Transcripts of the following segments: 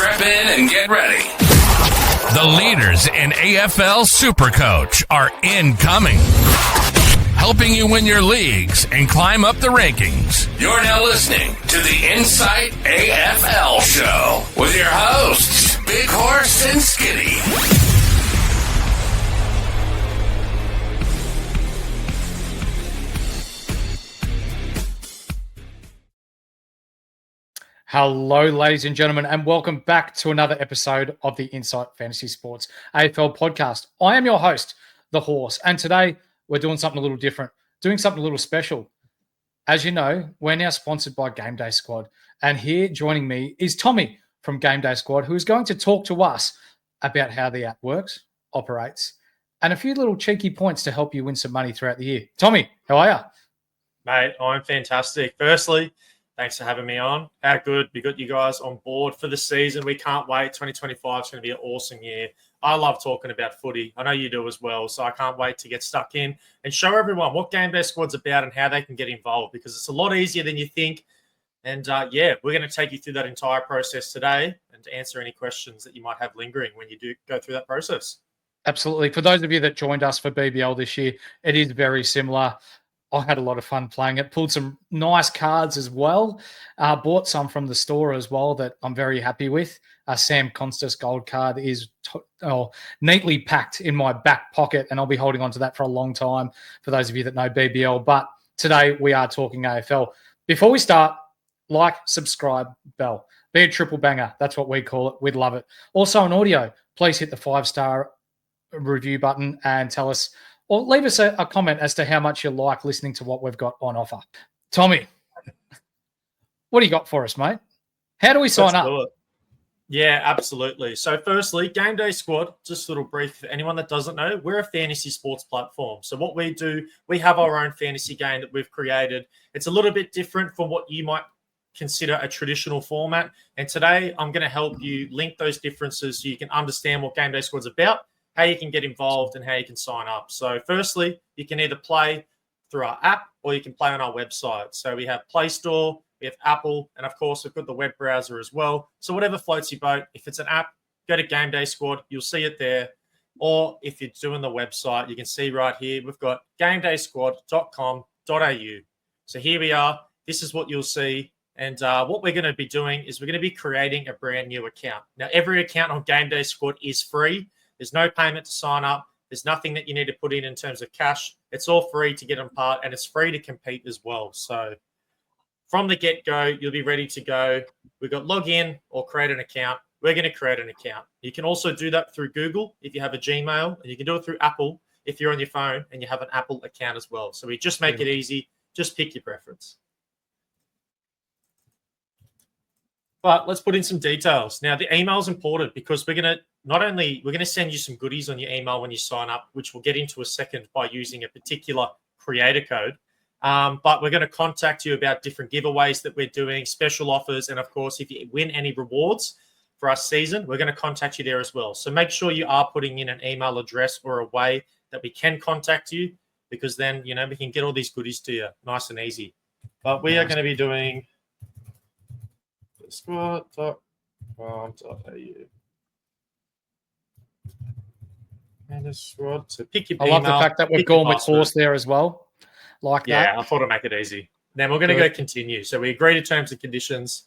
Strap in and get ready. The leaders in AFL Supercoach are incoming, helping you win your leagues and climb up the rankings. You're now listening to the Insight AFL Show with your hosts, Big Horse and Skinny. Hello, ladies and gentlemen, and welcome back to another episode of the Insight Fantasy Sports AFL podcast. I am your host, The Horse, and today we're doing something a little different, doing something a little special. As you know, we're now sponsored by Gameday Squad, and here joining me is Tommy from Gameday Squad, who is going to talk to us about how the app works, operates, and a few little cheeky points to help you win some money throughout the year. Tommy, how are you? Mate, I'm fantastic. Firstly, thanks for having me on. How good. We got you guys on board for the season. We can't wait. 2025 is going to be an awesome year. I love talking about footy. I know you do as well, so I can't wait to get stuck in and show everyone what Gameday Squad's about and how they can get involved, because it's a lot easier than you think. And, we're going to take you through that entire process today and answer any questions that you might have lingering when you do go through that process. Absolutely. For those of you that joined us for BBL this year, it is very similar. I had a lot of fun playing it. Pulled some nice cards as well. Bought some from the store as well that I'm very happy with. Sam Constas gold card is neatly packed in my back pocket, and I'll be holding on to that for a long time for those of you that know BBL. But today we are talking AFL. Before we start, like, subscribe, bell. Be a triple banger. That's what we call it. We'd love it. Also on audio, please hit the 5-star review button and tell us, or leave us a comment as to how much you like listening to what we've got on offer. Tommy, what do you got for us, mate? How do we sign up? Yeah, absolutely. So firstly, Gameday Squad, just a little brief for anyone that doesn't know, we're a fantasy sports platform. So what we do, we have our own fantasy game that we've created. It's a little bit different from what you might consider a traditional format. And today I'm going to help you link those differences so you can understand what Gameday Squad's about, how you can get involved, and how you can sign up. So firstly, you can either play through our app or you can play on our website. So we have Play Store, we have Apple, and of course, we've got the web browser as well. So whatever floats your boat, if it's an app, go to Gameday Squad, you'll see it there. Or if you're doing the website, you can see right here, we've got gamedaysquad.com.au. So here we are. This is what you'll see. And what we're going to be doing is we're going to be creating a brand new account. Now, every account on Gameday Squad is free. There's no payment to sign up. There's nothing that you need to put in terms of cash. It's all free to get on part, and it's free to compete as well. So from the get-go, you'll be ready to go. We've got log in or create an account. We're going to create an account. You can also do that through Google if you have a Gmail, and you can do it through Apple if you're on your phone and you have an Apple account as well. So we just make it easy. Just pick your preference. But let's put in some details. Now, the email is important because we're going to send you some goodies on your email when you sign up, which we'll get into a second by using a particular creator code. But we're going to contact you about different giveaways that we're doing, special offers. And of course, if you win any rewards for our season, we're going to contact you there as well. So make sure you are putting in an email address or a way that we can contact you, because then, we can get all these goodies to you nice and easy. But we are going to be doing squad.com.au. And a squad. So pick your email. I love the fact that we've gone with horse there as well. Like that. Yeah, I thought I'd make it easy. Then we're going to go continue. So we agree to terms and conditions.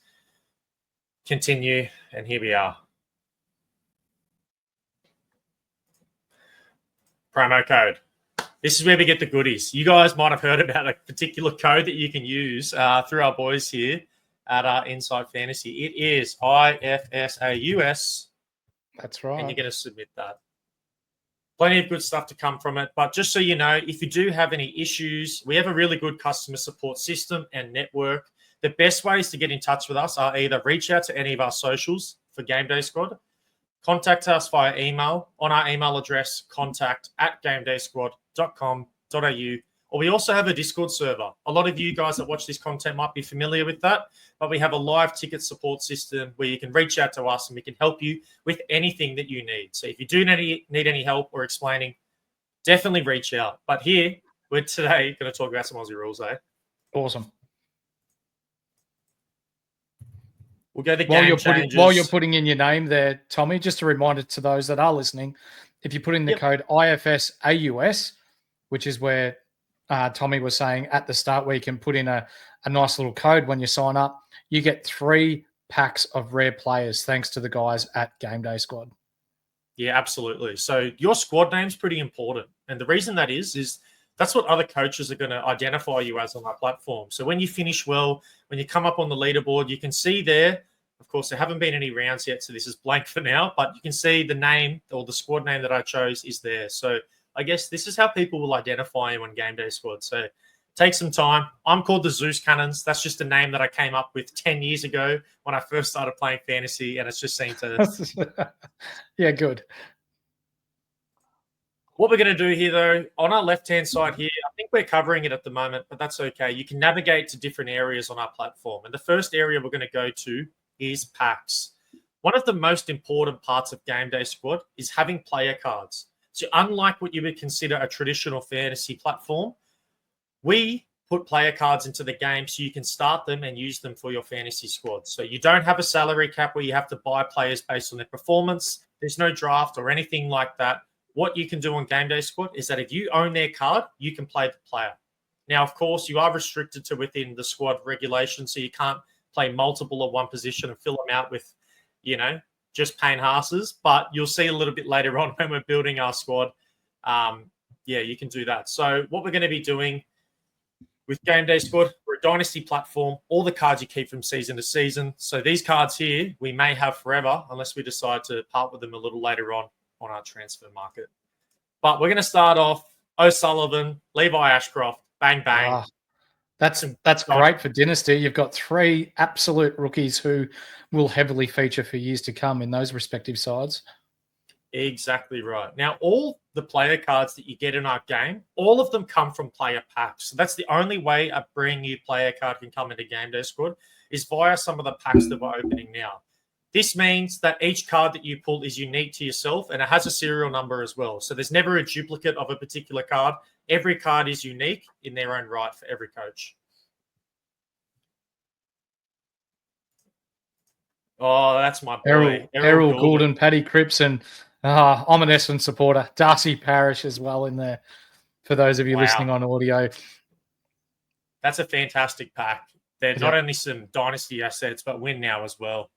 Continue. And here we are. Promo code. This is where we get the goodies. You guys might have heard about a particular code that you can use through our boys here at our Insight Fantasy. It is IFSAUS. That's right. And you're going to submit that. Plenty of good stuff to come from it. But just so you know, if you do have any issues, we have a really good customer support system and network. The best ways to get in touch with us are either reach out to any of our socials for Gameday Squad, contact us via email on our email address, contact@gamedaysquad.com.au, or we also have a Discord server. A lot of you guys that watch this content might be familiar with that, but we have a live ticket support system where you can reach out to us and we can help you with anything that you need. So if you do need any help or explaining, definitely reach out. But here, we're today going to talk about some Aussie rules, eh? Awesome. We'll go the While game you're changers. putting in your name there, Tommy, just a reminder to those that are listening, if you put in the code IFSAUS, which is where Tommy was saying at the start, where you can put in a nice little code when you sign up, you get 3 packs of rare players thanks to the guys at Gameday Squad. Yeah, absolutely. So your squad name's pretty important. And the reason that is that's what other coaches are going to identify you as on our platform. So when you finish well, when you come up on the leaderboard, you can see there, of course, there haven't been any rounds yet, so this is blank for now, but you can see the name or the squad name that I chose is there. So I guess this is how people will identify you on Gameday Squad. So take some time. I'm called the Zeus Cannons. That's just a name that I came up with 10 years ago when I first started playing fantasy, and it's just seemed to... Yeah, good. What we're going to do here, though, on our left-hand side here, I think we're covering it at the moment, but that's okay. You can navigate to different areas on our platform. And the first area we're going to go to is packs. One of the most important parts of Gameday Squad is having player cards. So unlike what you would consider a traditional fantasy platform, we put player cards into the game so you can start them and use them for your fantasy squad. So you don't have a salary cap where you have to buy players based on their performance. There's no draft or anything like that. What you can do on Gameday Squad is that if you own their card, you can play the player. Now, of course, you are restricted to within the squad regulations, so you can't play multiple of one position and fill them out with, just Payne Haas's. But you'll see a little bit later on when we're building our squad. You can do that. So what we're going to be doing with Gameday Squad, we're a dynasty platform. All the cards you keep from season to season. So these cards here, we may have forever unless we decide to part with them a little later on our transfer market. But we're going to start off O'Sullivan, Levi Ashcroft, bang, bang. That's great for Dynasty. You've got 3 absolute rookies who will heavily feature for years to come in those respective sides. Exactly right. Now, all the player cards that you get in our game, all of them come from player packs. So that's the only way a brand new player card can come into Gameday Squad is via some of the packs that we're opening now. This means that each card that you pull is unique to yourself and it has a serial number as well. So there's never a duplicate of a particular card. Every card is unique in their own right for every coach. Oh, that's my boy. Errol Goulden, Paddy Cripps, and I'm an Essendon supporter. Darcy Parish as well in there for those of you listening on audio. That's a fantastic pack. They're not only some dynasty assets, but win now as well.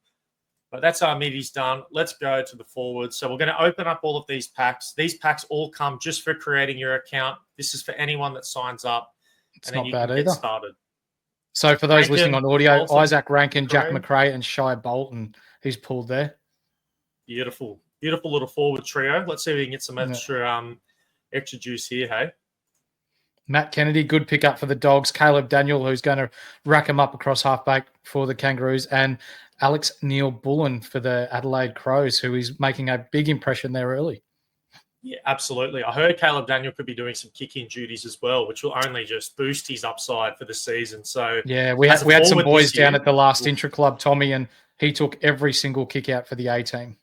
But that's our middies done. Let's go to the forwards. So we're going to open up all of these packs. These packs all come just for creating your account. This is for anyone that signs up. It's not bad either. Started. So for those listening on audio, Bolton, Isaac Rankin, Jack McRae, and Shai Bolton, who's pulled there. Beautiful. Beautiful little forward trio. Let's see if we can get some extra juice here, hey? Matt Kennedy, good pickup for the Dogs. Caleb Daniel, who's going to rack him up across halfback for the Kangaroos. And Alex Neil-Bullen for the Adelaide Crows, who is making a big impression there early. Yeah, absolutely. I heard Caleb Daniel could be doing some kicking duties as well, which will only just boost his upside for the season. So yeah, we had some boys down at the last intra-club, Tommy, and he took every single kick out for the A team.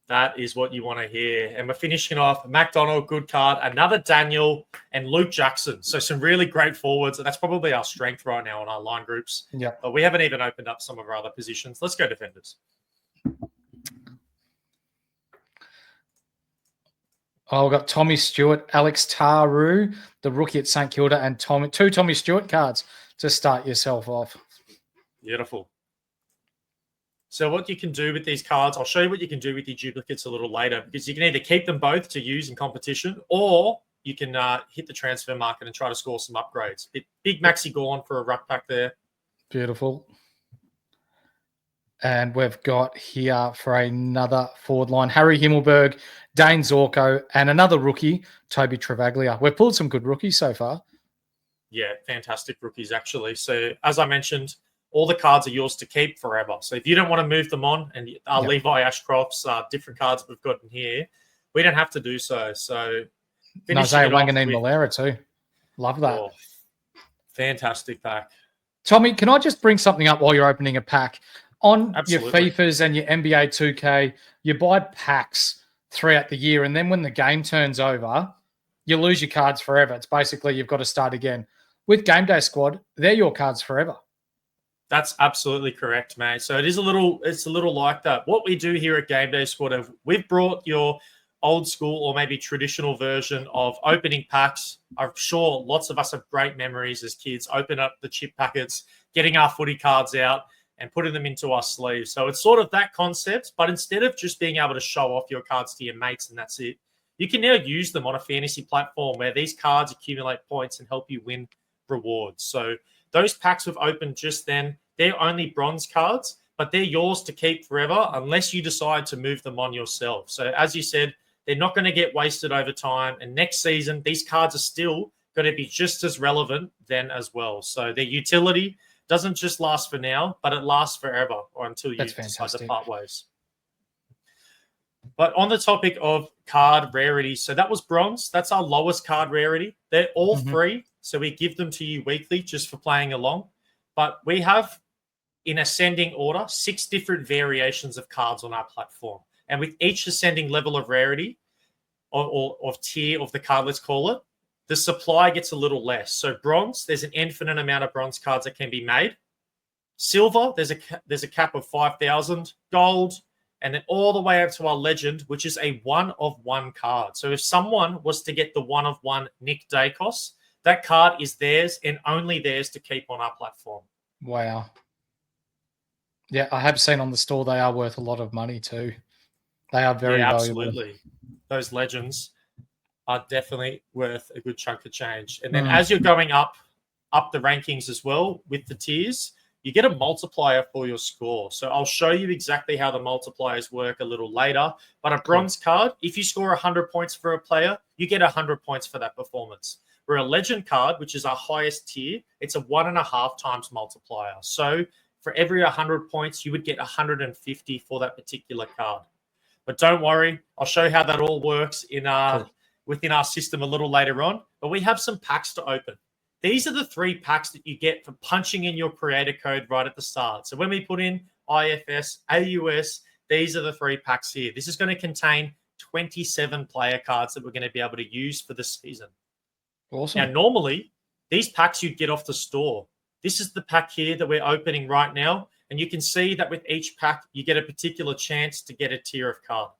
That is what you want to hear. And we're finishing off McDonald, good card, another Daniel, and Luke Jackson. So some really great forwards. That's probably our strength right now on our line groups. Yeah. But we haven't even opened up some of our other positions. Let's go defenders. Oh, we've got Tommy Stewart, Alex Taru, the rookie at St Kilda, and two Tommy Stewart cards to start yourself off. Beautiful. So what you can do with these cards, I'll show you what you can do with your duplicates a little later, because you can either keep them both to use in competition, or you can hit the transfer market and try to score some upgrades. Big Maxi Gorn for a ruck pack there. Beautiful. And we've got here for another forward line, Harry Himmelberg, Dane Zorko, and another rookie, Toby Travaglia. We've pulled some good rookies so far. Yeah, fantastic rookies, actually. So as I mentioned, all the cards are yours to keep forever. So if you don't want to move them on, and Levi Ashcroft's different cards we've got in here, we don't have to do so. So Isaiah Wanganeen-Malera too. Love that. Oh, fantastic pack. Tommy, can I just bring something up while you're opening a pack? On Absolutely. Your FIFAs and your NBA 2K, you buy packs throughout the year, and then when the game turns over, you lose your cards forever. It's basically you've got to start again. With Gameday Squad, they're your cards forever. That's absolutely correct, mate. So it's a little like that. What we do here at Game Day Squad, we've brought your old school or maybe traditional version of opening packs. I'm sure lots of us have great memories as kids, open up the chip packets, getting our footy cards out and putting them into our sleeves. So it's sort of that concept, but instead of just being able to show off your cards to your mates and that's it, you can now use them on a fantasy platform where these cards accumulate points and help you win rewards. So those packs we've opened just then, they're only bronze cards, but they're yours to keep forever unless you decide to move them on yourself. So as you said, they're not going to get wasted over time. And next season, these cards are still going to be just as relevant then as well. So their utility doesn't just last for now, but it lasts forever or until you decide to part ways. But on the topic of card rarity, so that was bronze. That's our lowest card rarity. They're all free, so we give them to you weekly just for playing along. But we have, in ascending order, 6 different variations of cards on our platform. And with each ascending level of rarity or of tier of the card, let's call it, the supply gets a little less. So bronze, there's an infinite amount of bronze cards that can be made. Silver, there's a cap of 5,000. Gold, and then all the way up to our legend, which is a 1-of-1 card. So if someone was to get the 1-of-1 Nick Dacos, that card is theirs and only theirs to keep on our platform. Wow. Yeah, I have seen on the store they are worth a lot of money too. They are very valuable. Absolutely. Those legends are definitely worth a good chunk of change. And then as you're going up the rankings as well with the tiers, you get a multiplier for your score. So I'll show you exactly how the multipliers work a little later. But a bronze card, if you score 100 points for a player, you get 100 points for that performance. Where a legend card, which is our highest tier, it's a 1.5 times multiplier. So for every 100 points, you would get 150 for that particular card. But don't worry, I'll show you how that all works within our system a little later on. But we have some packs to open. These are the 3 packs that you get for punching in your creator code right at the start. So when we put in IFS, AUS, these are the 3 packs here. This is going to contain 27 player cards that we're going to be able to use for the season. Awesome. Now, normally, these packs you'd get off the store. This is the pack here that we're opening right now. And you can see that with each pack, you get a particular chance to get a tier of card.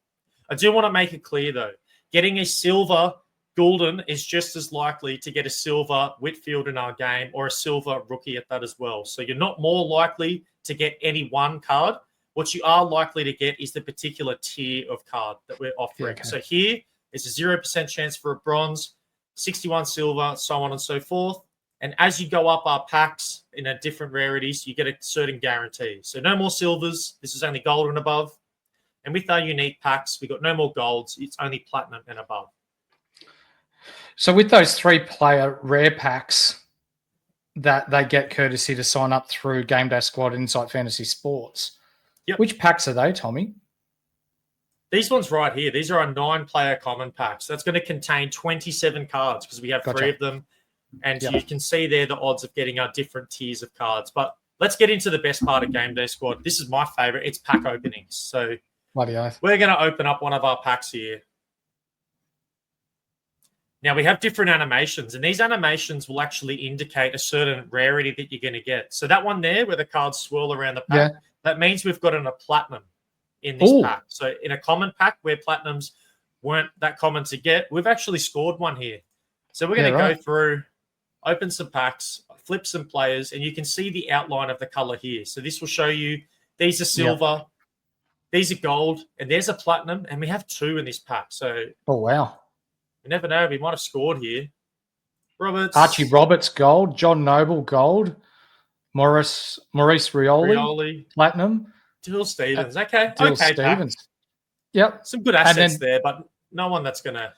I do want to make it clear, though. Getting a silver Goulden is just as likely to get a silver Whitfield in our game or a silver rookie at that as well. So you're not more likely to get any one card. What you are likely to get is the particular tier of card that we're offering. Yeah, okay. So here is a 0% chance for a bronze, 61 silver, so on and so forth. And as you go up our packs in a different rarities, you get a certain guarantee. So no more silvers. This is only gold and above. And with our unique packs, we got no more golds. It's only platinum and above. So with those 3-player rare packs that they get courtesy to sign up through Gameday Squad Insight Fantasy Sports, which packs are they, Tommy? These ones right here. These are our 9-player common packs. That's going to contain 27 cards because we have 3 of them. And you can see there the odds of getting our different tiers of cards. But let's get into the best part of Game Day Squad. This is my favorite. It's pack openings. So we're going to open up one of our packs here. Now, we have different animations, and these animations will actually indicate a certain rarity that you're going to get. So that one there where the cards swirl around the pack, that means we've got a platinum in this pack. So in a common pack where platinums weren't that common to get, we've actually scored one here. So we're going to go through, open some packs, flip some players, and you can see the outline of the color here. So this will show you these are silver, these are gold, and there's a platinum, and we have 2 in this pack. So you never know. We might have scored here. Archie Roberts, gold. John Noble, gold. Maurice Rioli, platinum. Dill Stevens. Okay. Dill Stevens. Pack. Yep. Some good assets there, but no one that's going to,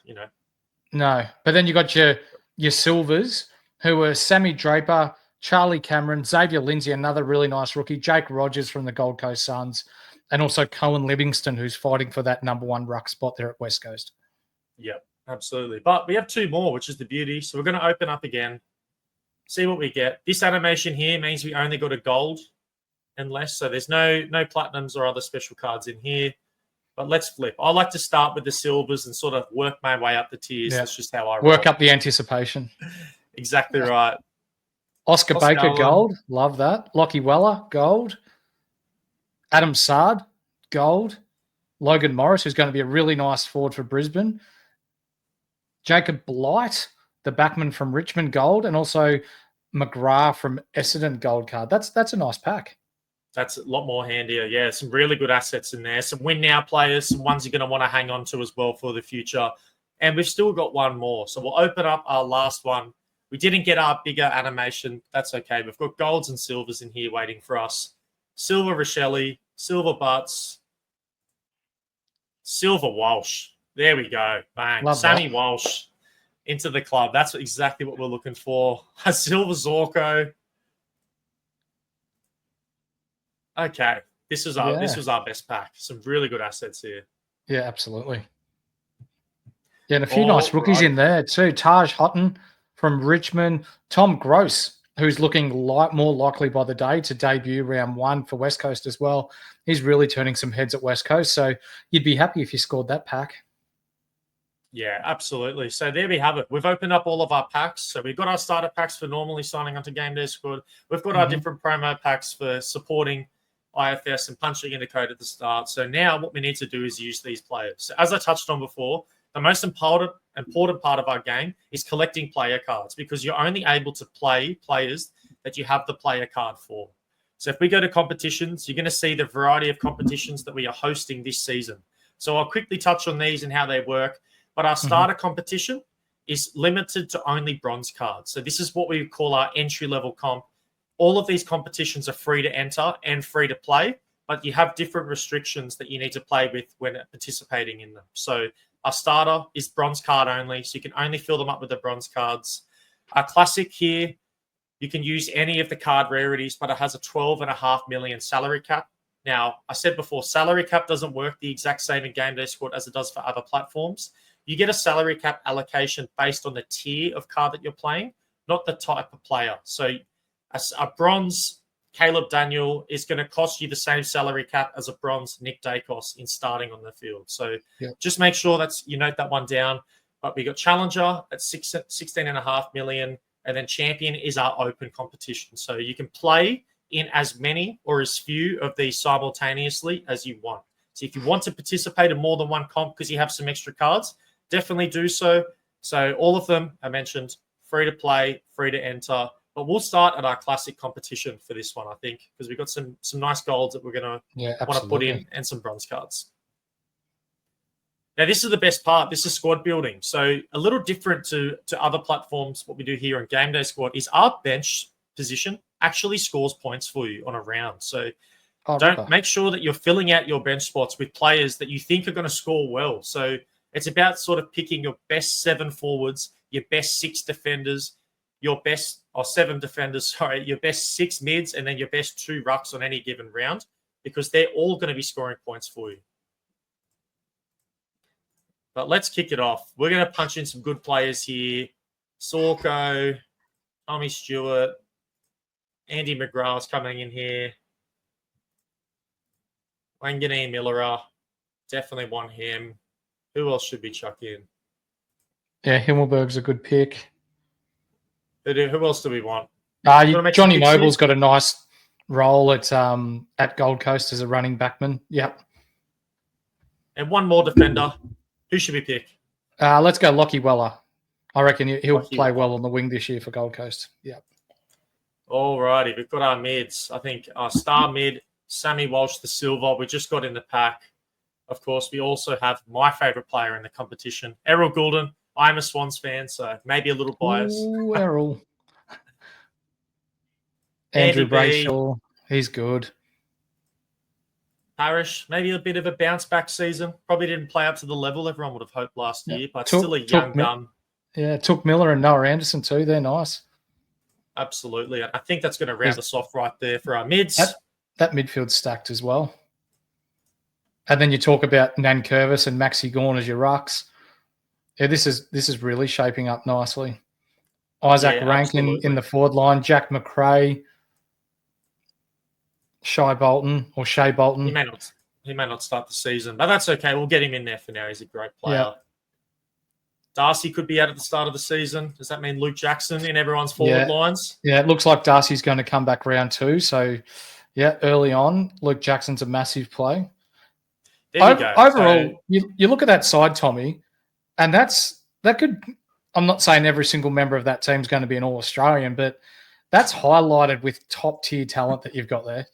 No. But then you got your silvers, who were Sammy Draper, Charlie Cameron, Xavier Lindsay, another really nice rookie, Jake Rogers from the Gold Coast Suns, and also Cohen Livingston, who's fighting for that #1 ruck spot there at West Coast. Yep. Absolutely. But we have 2 more, which is the beauty. So we're going to open up again, see what we get. This animation here means we only got a gold and less. So there's no platinums or other special cards in here. But let's flip. I like to start with the silvers and sort of work my way up the tiers. That's just how I work up the anticipation. Exactly right. Oscar Baker, Allen. gold. Love that. Lockie Weller, gold. Adam Sard, gold. Logan Morris, who's going to be a really nice forward for Brisbane. Jacob Blight, the backman from Richmond, gold. And also McGrath from Essendon, gold card. That's a nice pack. That's a lot more handier. Yeah, some really good assets in there. Some win now players, some ones you're going to want to hang on to as well for the future. And we've still got one more. So we'll open up our last one. We didn't get our bigger animation. That's okay. We've got golds and silvers in here waiting for us. Silver Rochelle, silver Butts, silver Walsh. There we go. Bang. Love Sammy that. Walsh into the club. That's exactly what we're looking for. A silver Zorko. Okay. This was our best pack. Some really good assets here. Yeah, absolutely. Yeah, and a few nice rookies in there too. Taj Hutton from Richmond. Tom Gross, who's looking more likely by the day to debut round 1 for West Coast as well. He's really turning some heads at West Coast. So you'd be happy if you scored that pack. Yeah, absolutely. So there we have it. We've opened up all of our packs. So we've got our starter packs for normally signing onto Gameday Squad. We've got our different promo packs for supporting IFS and punching in the code at the start. So now what we need to do is use these players. So as I touched on before, the most important part of our game is collecting player cards because you're only able to play players that you have the player card for. So if we go to competitions, you're going to see the variety of competitions that we are hosting this season. So I'll quickly touch on these and how they work. But our starter competition is limited to only bronze cards. So this is what we call our entry-level comp. All of these competitions are free to enter and free to play, but you have different restrictions that you need to play with when participating in them. So our starter is bronze card only, so you can only fill them up with the bronze cards. Our classic here, you can use any of the card rarities, but it has a 12.5 million salary cap. Now, I said before, salary cap doesn't work the exact same in Gameday Squad as it does for other platforms. You get a salary cap allocation based on the tier of card that you're playing, not the type of player. So a bronze Caleb Daniel is going to cost you the same salary cap as a bronze Nick Dacos in starting on the field. So just make sure you note that one down. But we got Challenger at 16.5 million, and then Champion is our open competition. So you can play in as many or as few of these simultaneously as you want. So if you want to participate in more than one comp because you have some extra cards, definitely do so. So all of them I mentioned, free to play, free to enter. But we'll start at our classic competition for this one, I think, because we've got some nice golds that we're going to want to put in and some bronze cards. Now, this is the best part. This is squad building. So a little different to other platforms, what we do here on Gameday Squad is our bench position actually scores points for you on a round. So make sure that you're filling out your bench spots with players that you think are going to score well. So it's about sort of picking your best 7 forwards, your best 6 defenders, your best 7 defenders, your best 6 mids, and then your best 2 rucks on any given round, because they're all going to be scoring points for you. But let's kick it off. We're going to punch in some good players here. Sorko, Tommy Stewart, Andy McGrath's coming in here. Wangani Millera, definitely want him. Who else should we chuck in? Yeah, Himmelberg's a good pick. Who else do we want? Johnny Noble's got a nice role at Gold Coast as a running backman. Yep. And one more defender. Who should we pick? Let's go Lockie Weller. I reckon he'll play well on the wing this year for Gold Coast. Yep. All righty. We've got our mids. I think our star mid, Sammy Walsh, the silver, we just got in the pack. Of course, we also have my favourite player in the competition, Errol Goulden. I'm a Swans fan, so maybe a little biased. Ooh, Errol. Andrew Brayshaw, he's good. Parrish, maybe a bit of a bounce back season. Probably didn't play up to the level everyone would have hoped last year, but still a young gun. Yeah, Took Miller and Noah Anderson too. They're nice. Absolutely. I think that's going to round us off right there for our mids. That midfield's stacked as well. And then you talk about Nan Curvis and Maxi Gawn as your rucks. Yeah, this is really shaping up nicely. Isaac Rankin in the forward line, Jack McRae, Shea Bolton. He may not start the season, but that's okay. We'll get him in there for now. He's a great player. Darcy could be out at the start of the season. Does that mean Luke Jackson in everyone's forward lines? Yeah, it looks like Darcy's going to come back round 2. So, yeah, early on, Luke Jackson's a massive play. There you go. Overall, you look at that side, Tommy, and that could. I'm not saying every single member of that team is going to be an All-Australian, but that's highlighted with top-tier talent that you've got there.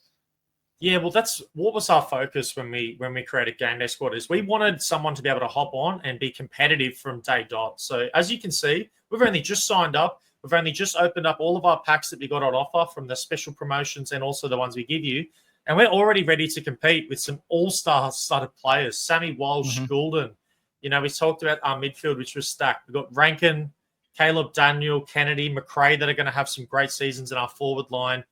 Yeah, well, that's what was our focus when we created Gameday Squad is we wanted someone to be able to hop on and be competitive from day dot. So as you can see, we've only just signed up. We've only just opened up all of our packs that we got on offer from the special promotions and also the ones we give you. And we're already ready to compete with some all-star started players. Sammy Walsh, Goulden. You know, we talked about our midfield, which was stacked. We've got Rankin, Caleb Daniel, Kennedy, McRae that are going to have some great seasons in our forward line.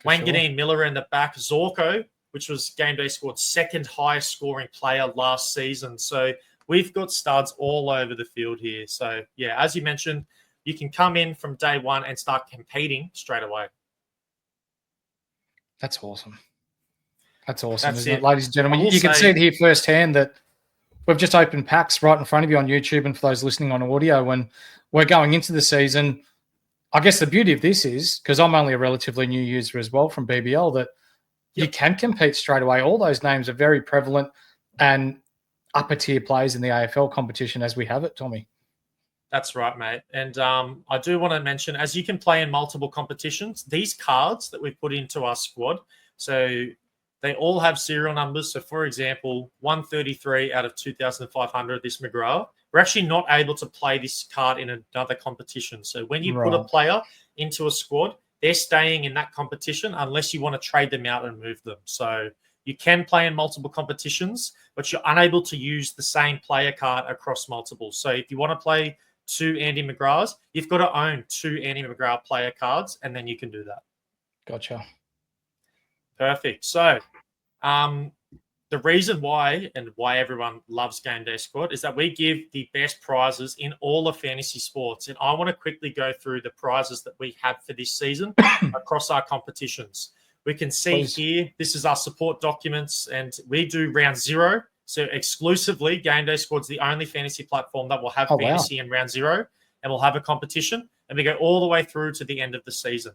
Wanganeen Miller in the back. Zorko, which was Gameday Squad's second highest scoring player last season. So we've got studs all over the field here. So, yeah, as you mentioned, you can come in from day one and start competing straight away. That's awesome. That's awesome, That's isn't it, it. ladies and gentlemen? You can see it here firsthand that we've just opened packs right in front of you on YouTube, and for those listening on audio, when we're going into the season, I guess the beauty of this is, because I'm only a relatively new user as well from BBL, that you can compete straight away. All those names are very prevalent and upper tier players in the AFL competition as we have it, Tommy. That's right, mate. And I do want to mention, as you can play in multiple competitions, these cards that we've put into our squad, so they all have serial numbers. So, for example, 133 out of 2,500, this McGrath. We're actually not able to play this card in another competition. So when you put a player into a squad, they're staying in that competition unless you want to trade them out and move them. So you can play in multiple competitions, but you're unable to use the same player card across multiple. So if you want to play 2 Andy McGraths, you've got to own 2 Andy McGrath player cards, and then you can do that. Gotcha. Perfect. So the reason why everyone loves Gameday Squad is that we give the best prizes in all of fantasy sports. And I want to quickly go through the prizes that we have for this season across our competitions. We can see here, this is our support documents, and we do round 0. So exclusively, Gameday Squad's the only fantasy platform that will have fantasy in round 0, and we'll have a competition, and we go all the way through to the end of the season.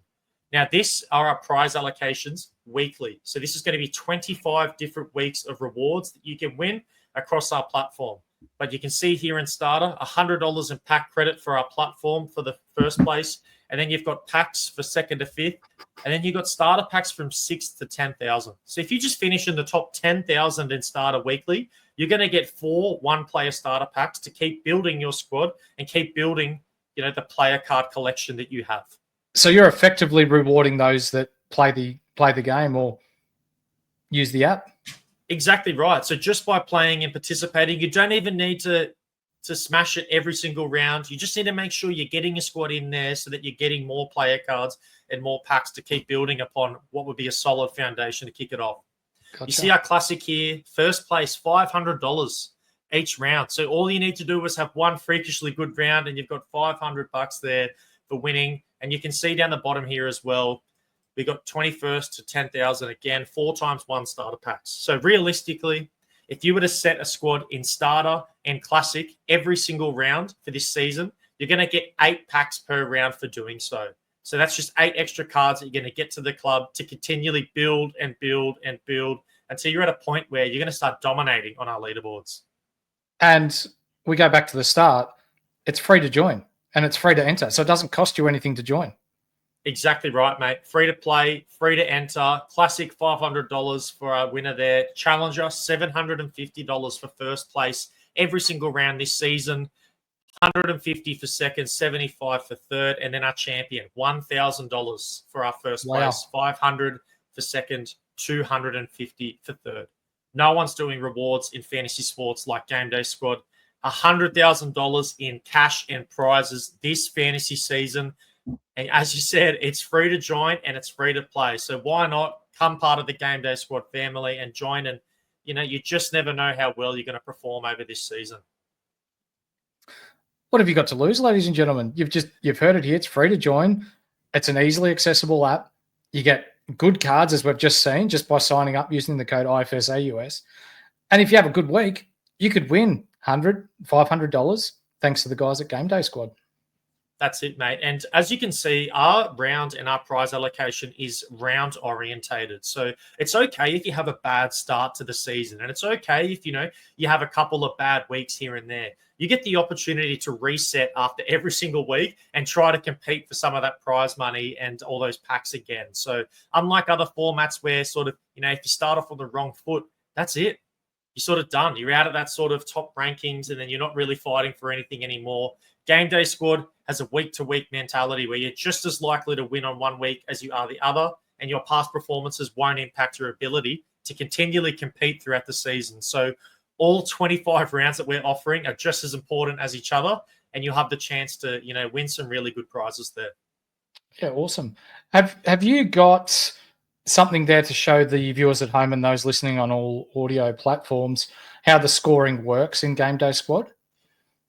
Now, this are our prize allocations weekly. So this is going to be 25 different weeks of rewards that you can win across our platform. But you can see here in Starter, $100 in pack credit for our platform for the first place. And then you've got packs for 2nd to 5th. And then you've got starter packs from 6 to 10,000. So if you just finish in the top 10,000 in Starter weekly, you're going to get 4 one-player starter packs to keep building your squad and keep building, the player card collection that you have. So you're effectively rewarding those that play the game or use the app? Exactly right. So just by playing and participating, you don't even need to smash it every single round. You just need to make sure you're getting your squad in there so that you're getting more player cards and more packs to keep building upon what would be a solid foundation to kick it off. Gotcha. You see our classic here, first place, $500 each round. So all you need to do is have one freakishly good round and you've got $500 there for winning. And you can see down the bottom here as well, we got 21st to 10,000 again, 4 times 1 starter packs. So realistically, if you were to set a squad in starter and classic every single round for this season, you're going to get 8 packs per round for doing so. So that's just 8 extra cards that you're going to get to the club to continually build and build and build until you're at a point where you're going to start dominating on our leaderboards. And we go back to the start. It's free to join. And it's free to enter, so it doesn't cost you anything to join. Exactly right, mate. Free to play, free to enter. Classic $500 for our winner there. Challenger, $750 for first place every single round this season. $150 for second, $75 for third, and then our champion, $1,000 for our first place, $500 for second, $250 for third. No one's doing rewards in fantasy sports like Gameday Squad. $100,000 in cash and prizes this fantasy season. And as you said, it's free to join and it's free to play. So why not come part of the Gameday Squad family and join? And, you just never know how well you're going to perform over this season. What have you got to lose, ladies and gentlemen? You've heard it here. It's free to join. It's an easily accessible app. You get good cards, as we've just seen, just by signing up using the code IFSAUS. And if you have a good week, you could win $100, $500 thanks to the guys at Gameday Squad. That's it, mate. And as you can see, our round and our prize allocation is round orientated. So it's okay if you have a bad start to the season, and it's okay if you have a couple of bad weeks here and there. You get the opportunity to reset after every single week and try to compete for some of that prize money and all those packs again. So unlike other formats where sort of, if you start off on the wrong foot, that's it. You're sort of done. You're out of that sort of top rankings, and then you're not really fighting for anything anymore. Gameday Squad has a week-to-week mentality where you're just as likely to win on one week as you are the other, and your past performances won't impact your ability to continually compete throughout the season. So all 25 rounds that we're offering are just as important as each other, and you'll have the chance to, win some really good prizes there. Yeah, awesome. Have you got something there to show the viewers at home and those listening on all audio platforms how the scoring works in Gameday Squad?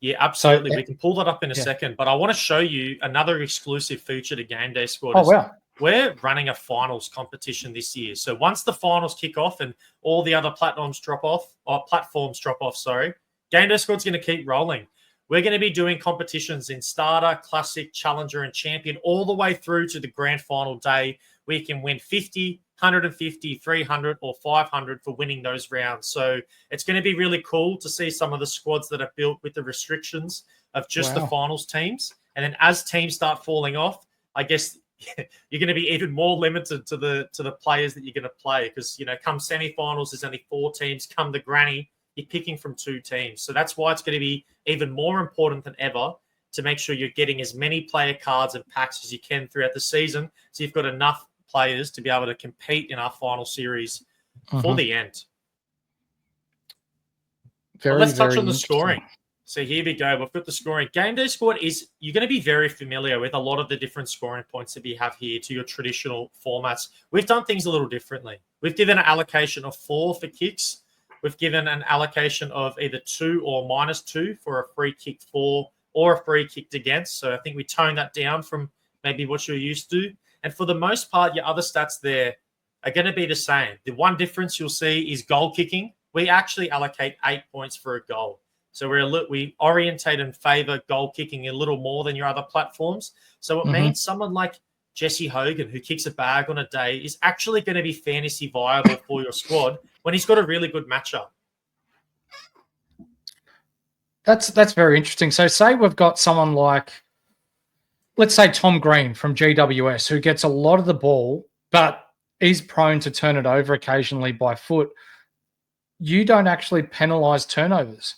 Yeah, absolutely. We can pull that up in a second, but I want to show you another exclusive feature to Gameday Squad. Oh, wow. We're running a finals competition this year. So once the finals kick off and all the other platforms drop off, Gameday Squad's going to keep rolling. We're going to be doing competitions in starter, classic, challenger, and champion all the way through to the grand final day. We can win 50, 150, 300, or 500 for winning those rounds. So it's going to be really cool to see some of the squads that are built with the restrictions of just the finals teams. And then as teams start falling off, I guess you're going to be even more limited to the players that you're going to play because, come semifinals, there's only 4 teams. Come the granny, you're picking from 2 teams. So that's why it's going to be even more important than ever to make sure you're getting as many player cards and packs as you can throughout the season so you've got enough players to be able to compete in our final series for the end. Let's touch on the scoring. So here we go. We've got the scoring. Gameday Squad you're going to be very familiar with a lot of the different scoring points that we have here to your traditional formats. We've done things a little differently. We've given an allocation of 4 for kicks. We've given an allocation of either 2 or -2 for a free kick for or a free kicked against. So I think we toned that down from maybe what you're used to. And for the most part, your other stats there are going to be the same. The one difference you'll see is goal kicking. We actually allocate 8 points for a goal. So we orientate and favor goal kicking a little more than your other platforms. So it means someone like Jesse Hogan, who kicks a bag on a day, is actually going to be fantasy viable for your squad when he's got a really good matchup. That's very interesting. So say we've got someone like, let's say Tom Green from GWS, who gets a lot of the ball, but is prone to turn it over occasionally by foot. You don't actually penalise turnovers.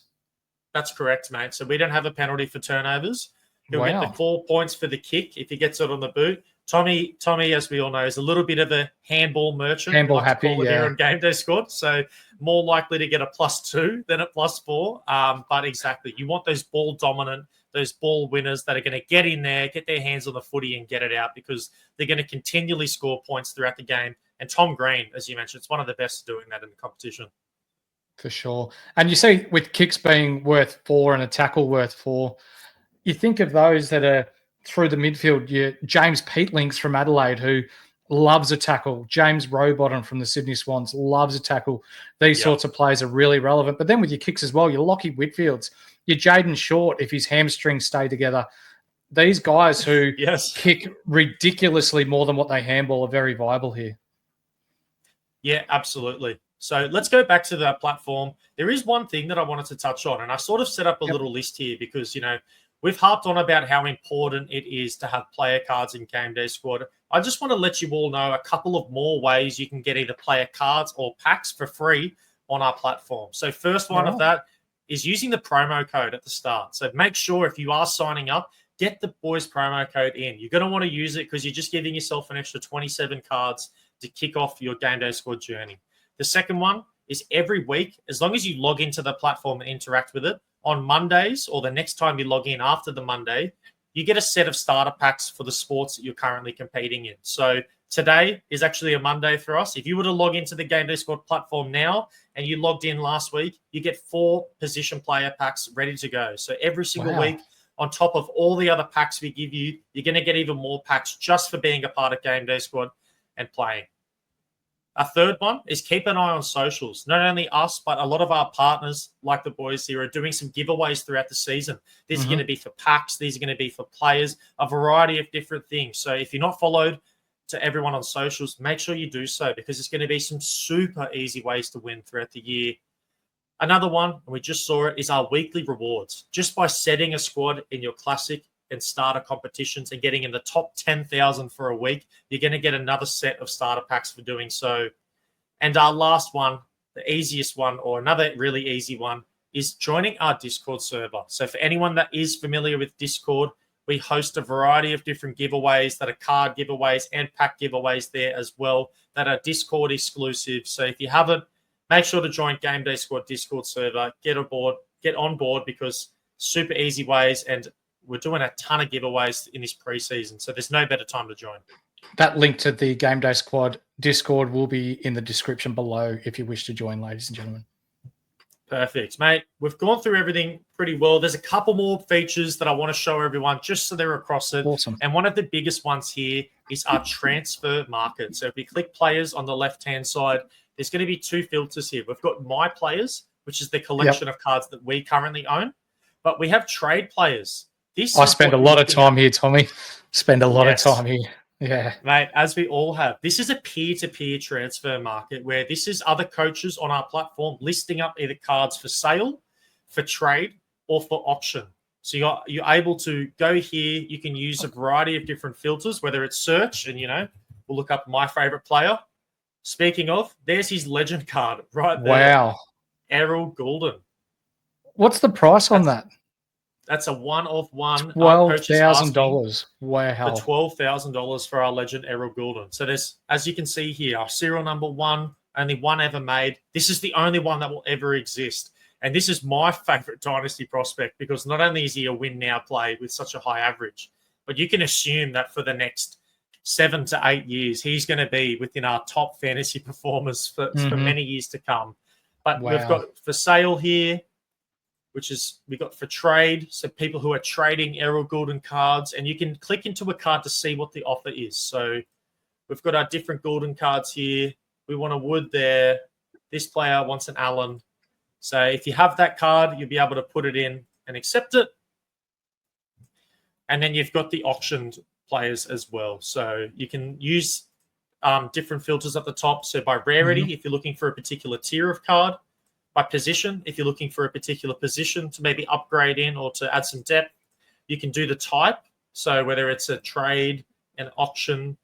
That's correct, mate. So we don't have a penalty for turnovers. He'll get the 4 points for the kick if he gets it on the boot. Tommy, as we all know, is a little bit of a handball merchant. Handball happy, here on Gameday Squad. So more likely to get a +2 than a +4. But exactly, you want those ball dominant, those ball winners that are going to get in there, get their hands on the footy and get it out because they're going to continually score points throughout the game. And Tom Green, as you mentioned, it's one of the best doing that in the competition. For sure. And you see with kicks being worth 4 and a tackle worth 4, you think of those that are through the midfield. James Peatlinks from Adelaide, who loves a tackle. James Rowbottom from the Sydney Swans loves a tackle. These sorts of players are really relevant. But then with your kicks as well, your Lockie Whitfields, your Jaden Short, if his hamstrings stay together. These guys who kick ridiculously more than what they handball are very viable here. Yeah, absolutely. So let's go back to the platform. There is one thing that I wanted to touch on, and I sort of set up a little list here because, we've harped on about how important it is to have player cards in Gameday Squad. I just want to let you all know a couple of more ways you can get either player cards or packs for free on our platform. So first one of that is using the promo code at the start. So make sure if you are signing up, get the boys promo code in. You're going to want to use it because you're just giving yourself an extra 27 cards to kick off your Gameday Squad journey. The second one is every week, as long as you log into the platform and interact with it, on Mondays or the next time you log in after the Monday, you get a set of starter packs for the sports that you're currently competing in. So today is actually a Monday for us. If you were to log into the Gameday Squad platform now and you logged in last week, you get 4 position player packs ready to go. So every single week, on top of all the other packs we give you, you're going to get even more packs just for being a part of Gameday Squad and playing. A third one is keep an eye on socials. Not only us, but a lot of our partners, like the boys here, are doing some giveaways throughout the season. These are going to be for packs. These are going to be for players, a variety of different things. So if you're not followed to everyone on socials, make sure you do so, because it's going to be some super easy ways to win throughout the year. Another one, and we just saw it, is our weekly rewards. Just by setting a squad in your classic and starter competitions and getting in the top 10,000 for a week, you're going to get another set of starter packs for doing so. And our last one, the easiest one, or another really easy one, is joining our Discord server. So for anyone that is familiar with Discord, we host a variety of different giveaways that are card giveaways and pack giveaways there as well that are Discord exclusive. So if you haven't, make sure to join Gameday Squad Discord server, get on board, because super easy ways, and we're doing a ton of giveaways in this preseason. So there's no better time to join. That link to the Gameday Squad Discord will be in the description below if you wish to join, ladies and gentlemen. Perfect, mate. We've gone through everything pretty well. There's a couple more features that I want to show everyone just so they're across it. Awesome. And one of the biggest ones here is our transfer market. So if we click players on the left-hand side, there's going to be two filters here. We've got my players, which is the collection of cards that we currently own. But we have trade players. I spend a lot of time here, Tommy. Spend a lot of time here. Yeah. Mate, as we all have. This is a peer-to-peer transfer market where this is other coaches on our platform listing up either cards for sale, for trade, or for auction. So you're able to go here. You can use a variety of different filters, whether it's search, and, we'll look up my favorite player. Speaking of, there's his legend card right there. Wow. Errol Goulden. What's the price on that? That's a one-of-one. $12,000. Wow. For $12,000 for our legend Errol Goulden. So there's, as you can see here, our serial number 1, only one ever made. This is the only one that will ever exist. And this is my favorite dynasty prospect, because not only is he a win now play with such a high average, but you can assume that for the next 7 to 8 years, he's going to be within our top fantasy performers for many years to come. But we've got for sale here, which is we got for trade. So people who are trading Errol Goulden cards, and you can click into a card to see what the offer is. So we've got our different Goulden cards here. We want a Wood there. This player wants an Allen. So if you have that card, you'll be able to put it in and accept it. And then you've got the auctioned players as well. So you can use different filters at the top. So by rarity, if you're looking for a particular tier of card. By position, if you're looking for a particular position to maybe upgrade in or to add some depth, you can do the type. So whether it's a trade, an auction,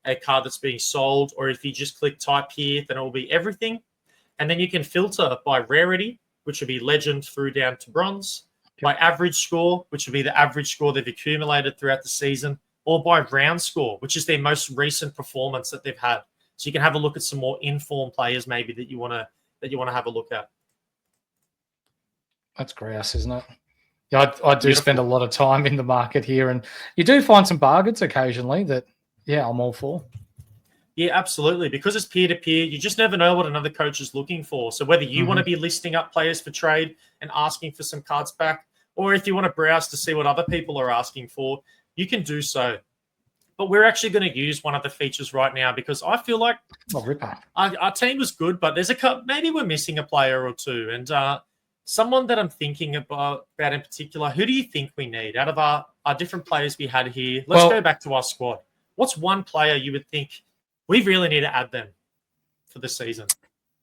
a card that's being sold, or if you just click type here, then it will be everything. And then you can filter by rarity, which would be legend through down to bronze, by average score, which would be the average score they've accumulated throughout the season, or by round score, which is their most recent performance that they've had. So you can have a look at some more informed players maybe that you want to have a look at. That's grouse, isn't it? Yeah, I do spend a lot of time in the market here, and you do find some bargains occasionally that, I'm all for. Yeah, absolutely. Because it's peer-to-peer, you just never know what another coach is looking for. So whether you want to be listing up players for trade and asking for some cards back, or if you want to browse to see what other people are asking for, you can do so. But we're actually going to use one of the features right now, because I feel like our team was good, but there's maybe we're missing a player or two. And someone that I'm thinking about in particular, who do you think we need out of our different players we had here? Let's go back to our squad. What's one player you would think we really need to add them for the season?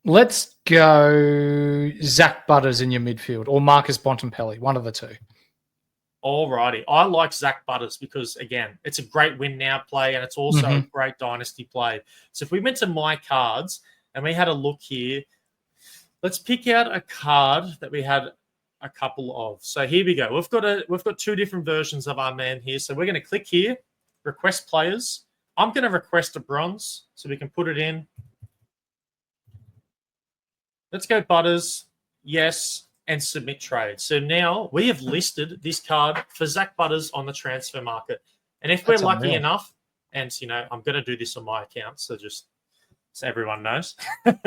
Let's go Zach Butters in your midfield, or Marcus Bontempelli, one of the two. All righty. I like Zach Butters because, again, it's a great win now play, and it's also a great dynasty play. So if we went to my cards and we had a look here, let's pick out a card that we had a couple of. So here we go. We've got two different versions of our man here. So we're going to click here, request players. I'm going to request a bronze so we can put it in. Let's go Butters. Yes. And submit trade. So now we have listed this card for Zach Butters on the transfer market. And if we're lucky enough, and I'm going to do this on my account, so just so everyone knows,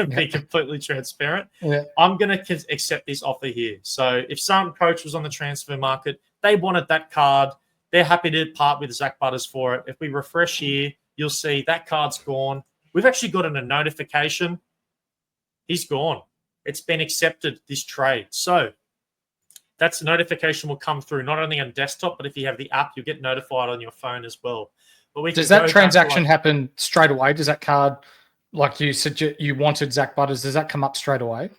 be completely transparent. Yeah. I'm going to accept this offer here. So if some coach was on the transfer market, they wanted that card, they're happy to part with Zach Butters for it. If we refresh here, you'll see that card's gone. we've actually gotten a notification. He's gone. It's been accepted, this trade. So that's a notification will come through not only on desktop, but if you have the app, you'll get notified on your phone as well. But does that transaction happen straight away? Does that card, like you said, you wanted Zach Butters, does that come up straight away?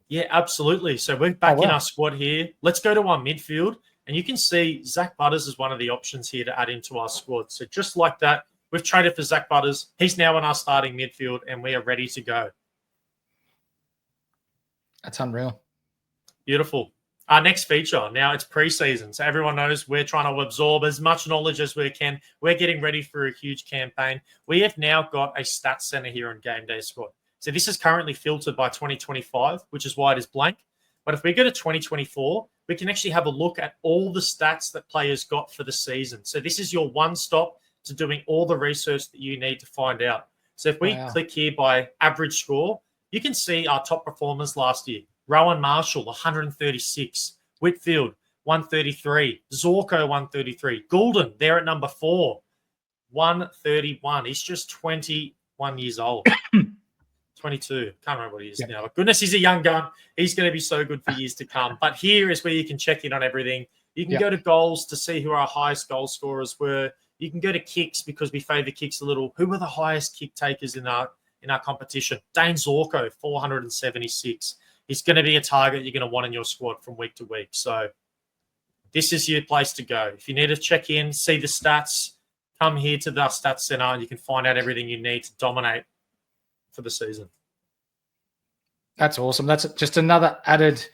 Yeah, absolutely. So we're back in our squad here. Let's go to our midfield. And you can see Zach Butters is one of the options here to add into our squad. So just like that, we've traded for Zach Butters. He's now in our starting midfield, and we are ready to go. That's unreal. Beautiful. Our next feature, now it's preseason. So everyone knows we're trying to absorb as much knowledge as we can. We're getting ready for a huge campaign. We have now got a stats center here on Gameday Squad. So this is currently filtered by 2025, which is why it is blank. But if we go to 2024, we can actually have a look at all the stats that players got for the season. So this is your one stop to doing all the research that you need to find out. So if we click here by average score, you can see our top performers last year. Rowan Marshall, 136. Whitfield, 133. Zorko, 133. Goulden, there at number 4, 131. He's just 21 years old. 22. Can't remember what he is now. But goodness, he's a young gun. He's going to be so good for years to come. But here is where you can check in on everything. You can go to goals to see who our highest goal scorers were. You can go to kicks because we favor kicks a little. Who were the highest kick takers in our competition? Dane Zorko, 476. He's going to be a target you're going to want in your squad from week to week. So this is your place to go. If you need to check in, see the stats, come here to the stats center and you can find out everything you need to dominate for the season. That's awesome. That's just another added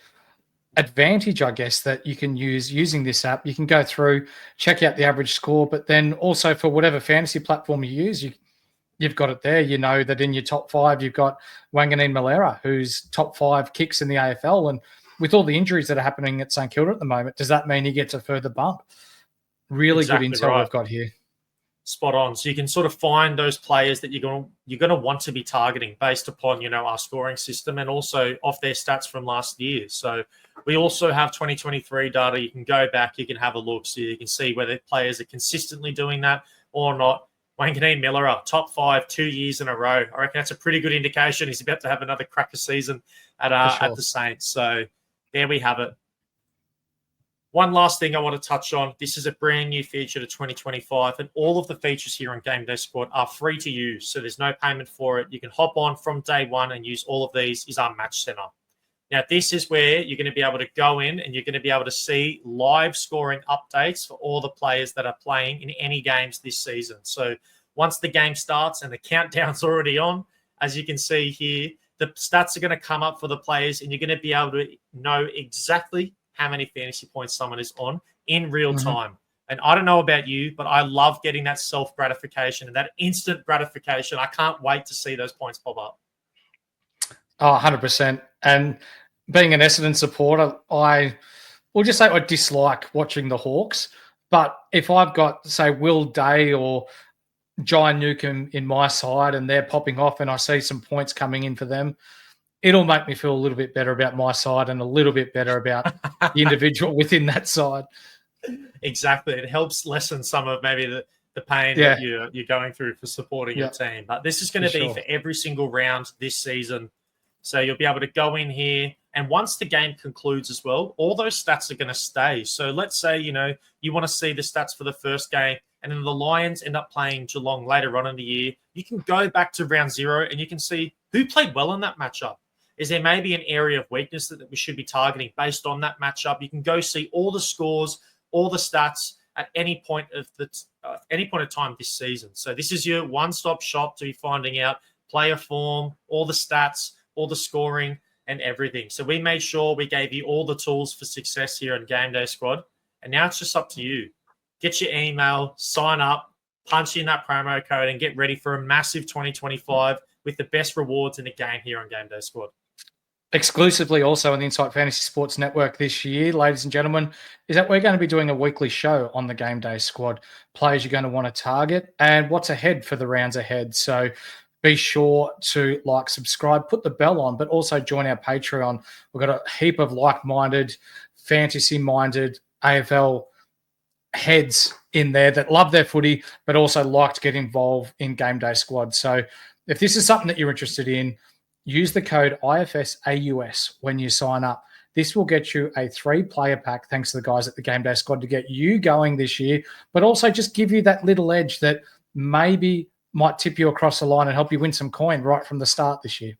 advantage, I guess, that you can use using this app. You can go through, check out the average score, but then also for whatever fantasy platform you use, you've got it there. You know that in your top 5, you've got Wanganeen Malera, who's top 5 kicks in the AFL. And with all the injuries that are happening at St Kilda at the moment, does that mean he gets a further bump? Really good intel we've got here. Spot on. So you can sort of find those players that you're going to want to be targeting based upon, our scoring system and also off their stats from last year. So we also have 2023 data. You can go back, you can have a look so you can see whether players are consistently doing that or not. Wanganeen Miller, top 5 2 years in a row. I reckon that's a pretty good indication. He's about to have another cracker season at the Saints. So there we have it. One last thing I want to touch on. This is a brand new feature to 2025, and all of the features here on Gameday Squad are free to use. So there's no payment for it. You can hop on from day one and use all of these. Is our match center. Now, this is where you're going to be able to go in and you're going to be able to see live scoring updates for all the players that are playing in any games this season. So once the game starts and the countdown's already on, as you can see here, the stats are going to come up for the players and you're going to be able to know exactly how many fantasy points someone is on in real time. And I don't know about you, but I love getting that self-gratification and that instant gratification. I can't wait to see those points pop up. Oh, 100%. And being an Essendon supporter, I will just say I dislike watching the Hawks. But if I've got, say, Will Day or Jai Newcomb in my side and they're popping off and I see some points coming in for them, it'll make me feel a little bit better about my side and a little bit better about the individual within that side. Exactly. It helps lessen some of maybe the pain that you're going through for supporting your team. But this is going to be for every single round this season. So you'll be able to go in here. And once the game concludes as well, all those stats are going to stay. So let's say, you want to see the stats for the first game and then the Lions end up playing Geelong later on in the year. You can go back to round 0 and you can see who played well in that matchup. Is there maybe an area of weakness that we should be targeting based on that matchup? You can go see all the scores, all the stats at any point of time this season. So this is your one-stop shop to be finding out player form, all the stats, all the scoring, and everything. So we made sure we gave you all the tools for success here on Gameday Squad. And now it's just up to you. Get your email, sign up, punch in that promo code, and get ready for a massive 2025 with the best rewards in the game here on Gameday Squad. Exclusively also on the Insight Fantasy Sports Network this year, ladies and gentlemen, is that we're going to be doing a weekly show on the Gameday Squad. Players you're going to want to target and what's ahead for the rounds ahead. So be sure to like, subscribe, put the bell on, but also join our Patreon. We've got a heap of like-minded, fantasy-minded AFL heads in there that love their footy, but also like to get involved in Gameday Squad. So If this is something that you're interested in, use the code IFSAUS when you sign up. This will get you a 3-player pack, thanks to the guys at the Gameday Squad, to get you going this year, but also just give you that little edge that maybe might tip you across the line and help you win some coin right from the start this year.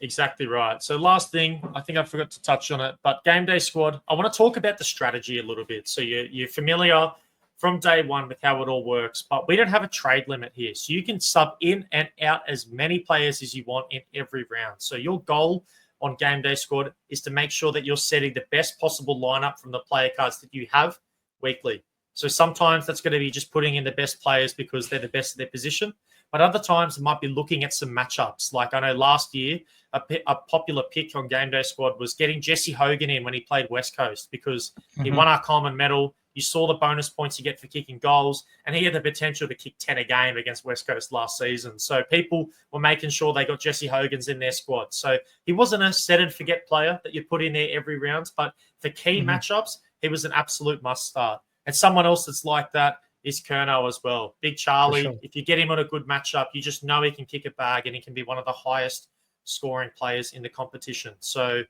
Exactly right. So last thing, I think I forgot to touch on it, but Gameday Squad, I want to talk about the strategy a little bit. So you're familiar from day one with how it all works, but we don't have a trade limit here. So you can sub in and out as many players as you want in every round. So your goal on Gameday Squad is to make sure that you're setting the best possible lineup from the player cards that you have weekly. So sometimes that's going to be just putting in the best players because they're the best at their position. But other times it might be looking at some matchups. Like I know last year, a popular pick on Gameday Squad was getting Jesse Hogan in when he played West Coast because he won our common medal. You saw the bonus points you get for kicking goals, and he had the potential to kick 10 a game against West Coast last season. So people were making sure they got Jesse Hogan's in their squad. So he wasn't a set-and-forget player that you put in there every round, but for key matchups, he was an absolute must-start. And someone else that's like that is Kerno as well. Big Charlie, Sure. If you get him on a good matchup, you just know he can kick a bag and he can be one of the highest scoring players in the competition. So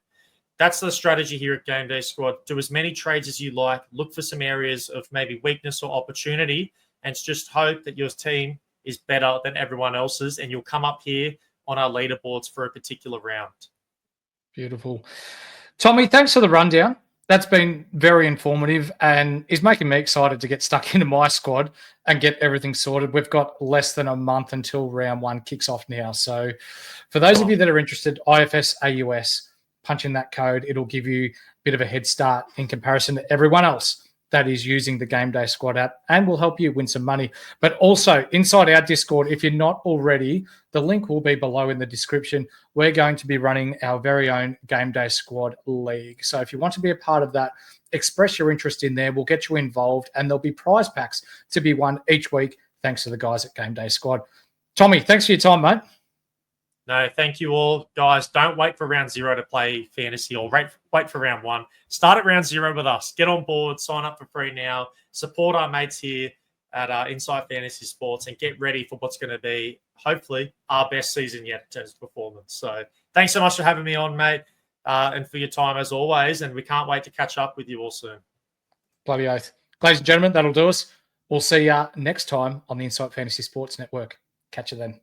that's the strategy here at Gameday Squad. Do as many trades as you like. Look for some areas of maybe weakness or opportunity and just hope that your team is better than everyone else's and you'll come up here on our leaderboards for a particular round. Beautiful. Tommy, thanks for the rundown. That's been very informative and is making me excited to get stuck into my squad and get everything sorted. We've got less than a month until round 1 kicks off now. So for those of you that are interested, IFSAUS, punch in that code. It'll give you a bit of a head start in comparison to everyone else that is using the Gameday Squad app and will help you win some money. But also inside our Discord, if you're not already, the link will be below in the description. We're going to be running our very own Gameday Squad League. So if you want to be a part of that, express your interest in there. We'll get you involved and there'll be prize packs to be won each week thanks to the guys at Gameday Squad. Tommy, thanks for your time, mate. No, thank you all. Guys, don't wait for round 0 to play fantasy or wait for round 1. Start at round 0 with us. Get on board, sign up for free now, support our mates here at Inside Fantasy Sports and get ready for what's going to be, hopefully, our best season yet in terms of performance. So thanks so much for having me on, mate, and for your time as always. And we can't wait to catch up with you all soon. Bloody oath. Ladies and gentlemen, that'll do us. We'll see you next time on the Inside Fantasy Sports Network. Catch you then.